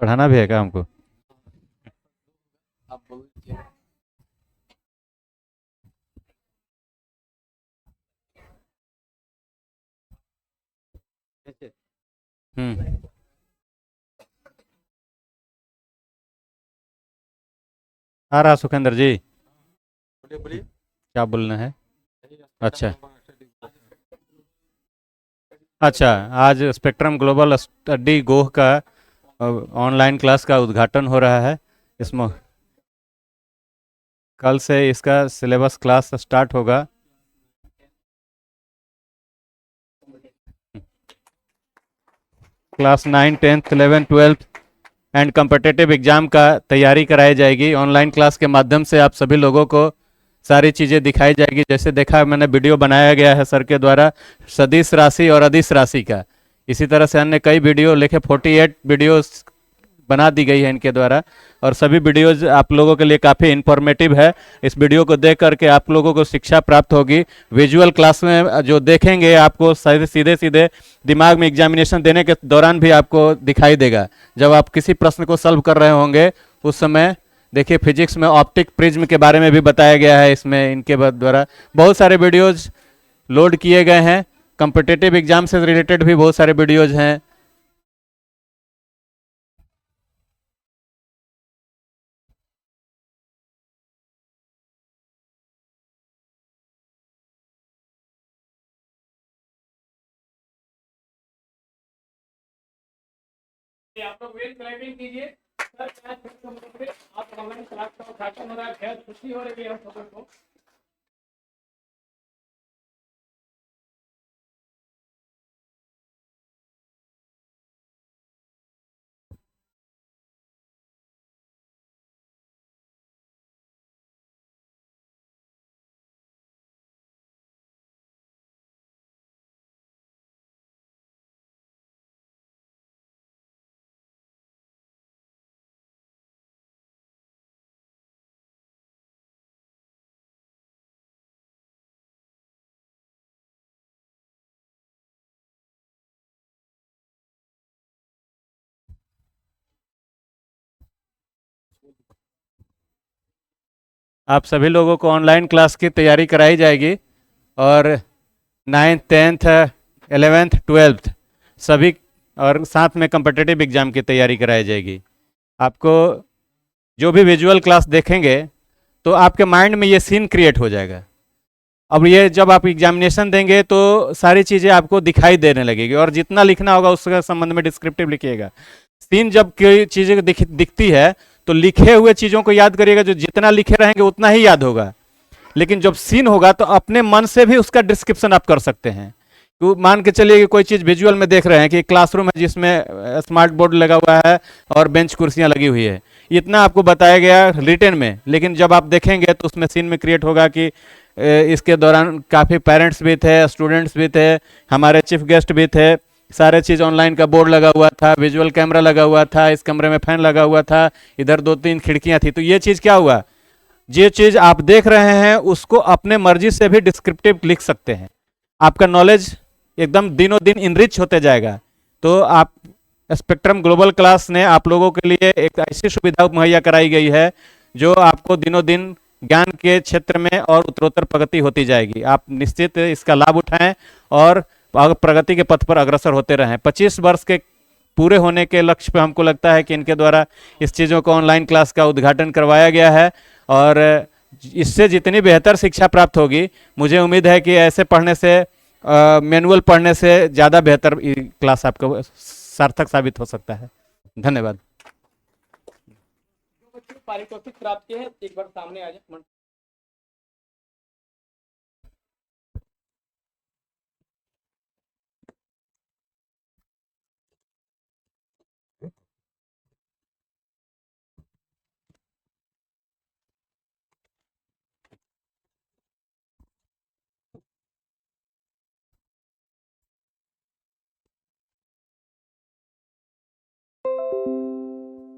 पढ़ाना भी है क्या हमको? आप बोल दीजिए। हम्म। आ रहा सुखेंद्र जी। बोलिए बोलिए। क्या बोलना है? यही स्पेक्ट्रम अच्छा। Global study. अच्छा। आज स्पेक्ट्रम ग्लोबल स्टडी गोह का ऑनलाइन क्लास का उद्घाटन हो रहा है। इसमें कल से इसका सिलेबस क्लास स्टार्ट होगा। Class 9, 10th, 11th, 12th and competitive exam का तैयारी कराई जाएगी। ऑनलाइन क्लास के माध्यम से आप सभी लोगों को सारी चीज़ें दिखाई जाएगी। जैसे देखा मैंने वीडियो बनाया गया है सर के द्वारा सदिश राशि और अदिश राशि का। इसी तरह से अन्य कई वीडियो लेखे 48 वीडियोस बना दी गई है इनके द्वारा। और सभी वीडियोज आप लोगों के लिए काफ़ी इंफॉर्मेटिव है। इस वीडियो को देख करके आप लोगों को शिक्षा प्राप्त होगी। विजुअल क्लास में जो देखेंगे आपको सीधे सीधे दिमाग में एग्जामिनेशन देने के दौरान भी आपको दिखाई देगा। जब आप किसी प्रश्न को सॉल्व कर रहे होंगे उस समय देखिए फिजिक्स में ऑप्टिक प्रिज्म के बारे में भी बताया गया है। इसमें इनके द्वारा बहुत सारे वीडियोज लोड किए गए हैं। कम्पिटिटिव एग्जाम से रिलेटेड भी बहुत सारे वीडियोज हैं। आप लोग वेल क्लाइंबिंग कीजिए। सर आप ऑनलाइन क्लास का उद्घाटन हो रहा है, बेहद खुशी हो रही है हम सबको। आप सभी लोगों को ऑनलाइन क्लास की तैयारी कराई जाएगी। और 9th, 10th, 11th, 12th सभी और साथ में कम्पिटिटिव एग्जाम की तैयारी कराई जाएगी। आपको जो भी विजुअल क्लास देखेंगे तो आपके माइंड में ये सीन क्रिएट हो जाएगा। अब ये जब आप एग्जामिनेशन देंगे तो सारी चीज़ें आपको दिखाई देने लगेगी और जितना लिखना होगा उसके संबंध में डिस्क्रिप्टिव लिखिएगा। सीन जब कोई चीज़ें दिखती है तो लिखे हुए चीज़ों को याद करिएगा। जो जितना लिखे रहेंगे उतना ही याद होगा। लेकिन जब सीन होगा तो अपने मन से भी उसका डिस्क्रिप्शन आप कर सकते हैं। तो मान के चलिए कि कोई चीज़ विजुअल में देख रहे हैं कि क्लासरूम है जिसमें स्मार्ट बोर्ड लगा हुआ है और बेंच कुर्सियां लगी हुई है। इतना आपको बताया गया रिटर्न में, लेकिन जब आप देखेंगे तो उसमें सीन में क्रिएट होगा कि इसके दौरान काफ़ी पेरेंट्स भी थे, स्टूडेंट्स भी थे, हमारे चीफ गेस्ट भी थे। सारे चीज़ ऑनलाइन का बोर्ड लगा हुआ था, विजुअल कैमरा लगा हुआ था, इस कमरे में फैन लगा हुआ था, इधर 2-3 खिड़कियां थी। तो ये चीज़ क्या हुआ, ये चीज़ आप देख रहे हैं उसको अपने मर्जी से भी डिस्क्रिप्टिव लिख सकते हैं। आपका नॉलेज एकदम दिनों दिन इनरिच होते जाएगा। तो आप स्पेक्ट्रम ग्लोबल क्लास ने आप लोगों के लिए एक ऐसी सुविधा मुहैया कराई गई है जो आपको दिनों दिन ज्ञान के क्षेत्र में और उत्तरोत्तर प्रगति होती जाएगी। आप निश्चित इसका लाभ उठाएं और प्रगति के पथ पर अग्रसर होते रहें। 25 वर्ष के पूरे होने के लक्ष्य पे हमको लगता है कि इनके द्वारा इस चीज़ों को ऑनलाइन क्लास का उद्घाटन करवाया गया है। और इससे जितनी बेहतर शिक्षा प्राप्त होगी, मुझे उम्मीद है कि ऐसे पढ़ने से मैनुअल पढ़ने से ज़्यादा बेहतर क्लास आपको सार्थक साबित हो सकता है। धन्यवाद। जो बच्चे पारितोषिक प्राप्त किए हैं एक बार सामने आ जाए।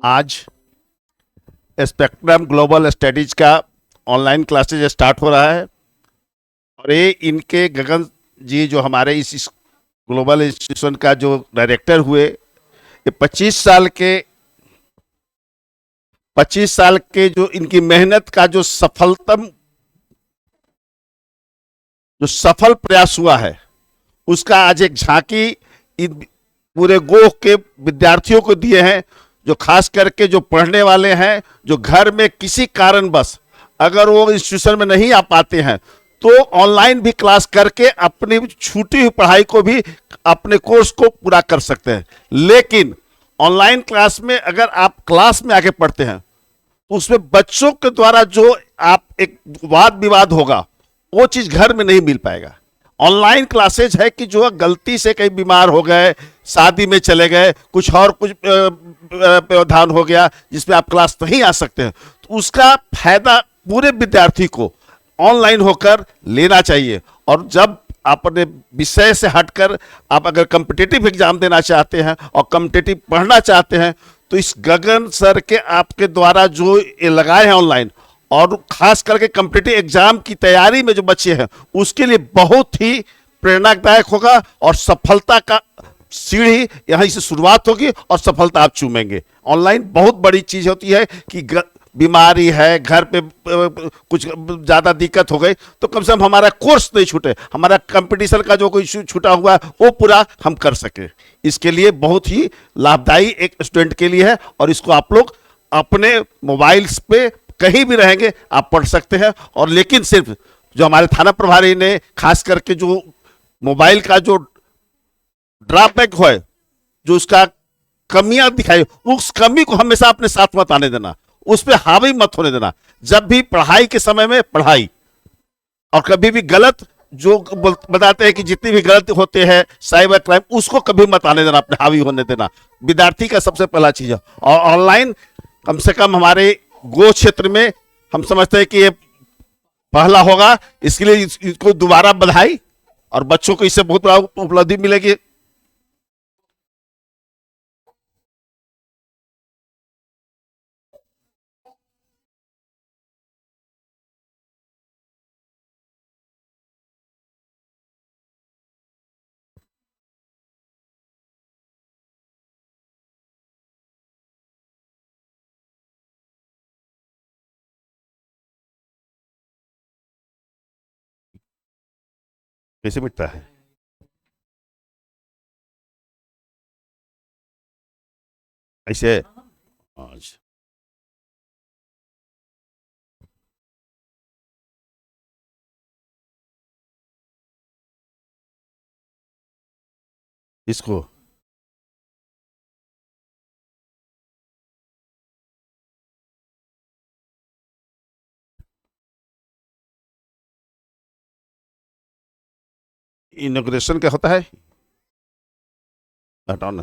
आज स्पेक्ट्रम ग्लोबल स्टडीज का ऑनलाइन क्लासेज स्टार्ट हो रहा है और ये इनके गगन जी जो हमारे इस ग्लोबल इंस्टीट्यूशन का जो डायरेक्टर हुए, ये 25 साल के 25 साल के जो इनकी मेहनत का जो सफल प्रयास हुआ है, उसका आज एक झांकी इन पूरे गोह के विद्यार्थियों को दिए हैं, जो खास करके जो पढ़ने वाले हैं, जो घर में किसी कारणवश अगर वो इंस्टीट्यूशन में नहीं आ पाते हैं, तो ऑनलाइन भी क्लास करके अपनी छूटी हुई पढ़ाई को भी, अपने कोर्स को पूरा कर सकते हैं। लेकिन ऑनलाइन क्लास में अगर आप क्लास में आके पढ़ते हैं, तो उसमें बच्चों के द्वारा जो आप एक वाद विवाद होगा, वो चीज घर में नहीं मिल पाएगा। ऑनलाइन क्लासेज है कि जो गलती से कहीं बीमार हो गए, शादी में चले गए, कुछ व्यवधान हो गया जिसमें आप क्लास नहीं आ सकते हैं, तो उसका फायदा पूरे विद्यार्थी को ऑनलाइन होकर लेना चाहिए। और जब अपने विषय से हटकर आप अगर कॉम्पिटिटिव एग्जाम देना चाहते हैं और कॉम्पिटिटिव पढ़ना चाहते हैं, तो इस गगन सर के आपके द्वारा जो ये लगाए हैं ऑनलाइन, और खास करके कॉम्पिटिटिव एग्जाम की तैयारी में जो बच्चे हैं, उसके लिए बहुत ही प्रेरणादायक होगा। और सफलता का सीढ़ी यहीं से शुरुआत होगी और सफलता आप चूमेंगे। ऑनलाइन बहुत बड़ी चीज होती है कि बीमारी है, घर पे कुछ ज्यादा दिक्कत हो गई, तो कम से कम हमारा कोर्स नहीं छूटे, हमारा कंपटीशन का जो कोई छूटा हुआ है वो पूरा हम कर सके। इसके लिए बहुत ही लाभदायी एक स्टूडेंट के लिए है, और इसको आप लोग अपने मोबाइल्स पे कहीं भी रहेंगे आप पढ़ सकते हैं। और लेकिन सिर्फ जो हमारे थाना प्रभारी ने खास करके जो मोबाइल का जो ड्रॉबैक है, जो उसका कमियां दिखाई, उस कमी को हमेशा अपने साथ मत आने देना, उस पर हावी मत होने देना। जब भी पढ़ाई के समय में पढ़ाई, और कभी भी गलत जो बताते हैं कि जितनी भी गलत होते हैं साइबर क्राइम, उसको कभी मत आने देना, अपने हावी होने देना, विद्यार्थी का सबसे पहला चीज है। और ऑनलाइन कम से कम हमारे गो क्षेत्र में हम समझते हैं कि ये पहला होगा, इसके लिए इसको दोबारा बधाई, और बच्चों को इससे बहुत बड़ा उपलब्धि मिलेगी। कैसे मिटता है? ऐसे अच्छा, इसको इनोग्रेशन क्या होता है? हटाओ ना।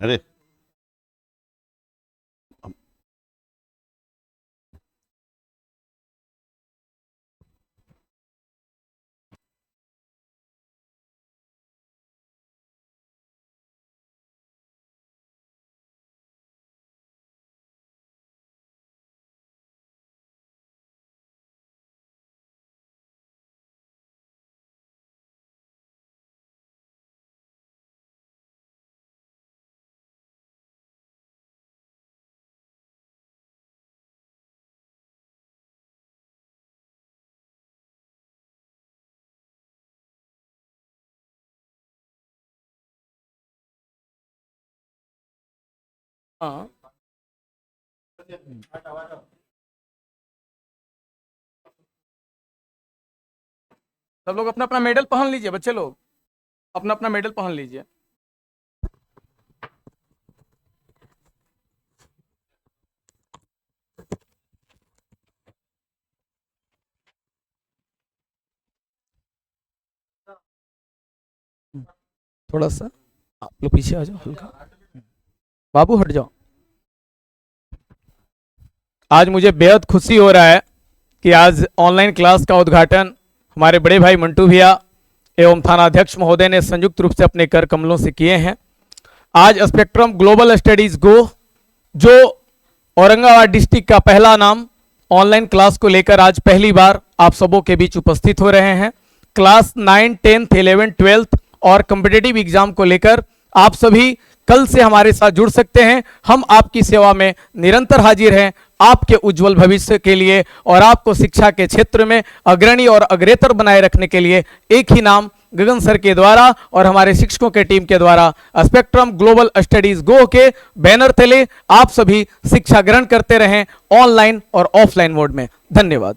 अरे हाँ सब लोग अपना अपना मेडल पहन लीजिए, बच्चे लोग अपना अपना मेडल पहन लीजिए। थोड़ा सा आप लोग पीछे आ जाओ, हल्का बाबू हट जाओ। आज मुझे बेहद खुशी हो रहा है कि आज ऑनलाइन क्लास का उद्घाटन हमारे बड़े भाई मंटू भैया एवं थानाध्यक्ष महोदय ने संयुक्त रूप से अपने कर कमलों से किए हैं। आज स्पेक्ट्रम ग्लोबल स्टडीज गो, जो औरंगाबाद डिस्ट्रिक्ट का पहला नाम, ऑनलाइन क्लास को लेकर आज पहली बार आप सबों के बीच उपस्थित हो रहे हैं। क्लास 9, 10th, 11th, 12th और कॉम्पिटिटिव एग्जाम को लेकर आप सभी कल से हमारे साथ जुड़ सकते हैं। हम आपकी सेवा में निरंतर हाजिर हैं आपके उज्जवल भविष्य के लिए और आपको शिक्षा के क्षेत्र में अग्रणी और अग्रेतर बनाए रखने के लिए एक ही नाम गगन सर के द्वारा और हमारे शिक्षकों के टीम के द्वारा स्पेक्ट्रम ग्लोबल स्टडीज गो के बैनर तले आप सभी शिक्षा ग्रहण करते रहें ऑनलाइन और ऑफलाइन मोड में। धन्यवाद।